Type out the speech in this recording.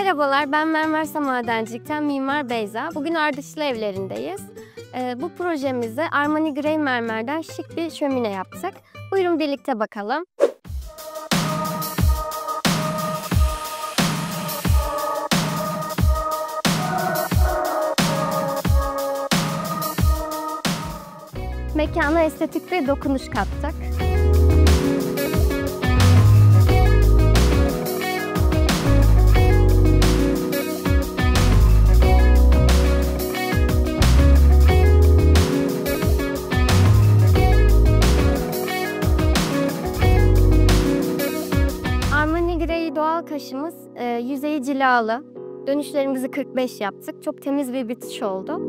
Merhabalar, ben Mermersa Madencilik'ten Mimar Beyza. Bugün Ardışlı evlerindeyiz. Bu projemizde Armani Grey mermerden şık bir şömine yaptık. Buyurun birlikte bakalım. Mekana estetik bir dokunuş kattık. Armani Grey doğal kaşımız yüzeyi cilalı. Dönüşlerimizi 45 yaptık. Çok temiz bir bitiş oldu.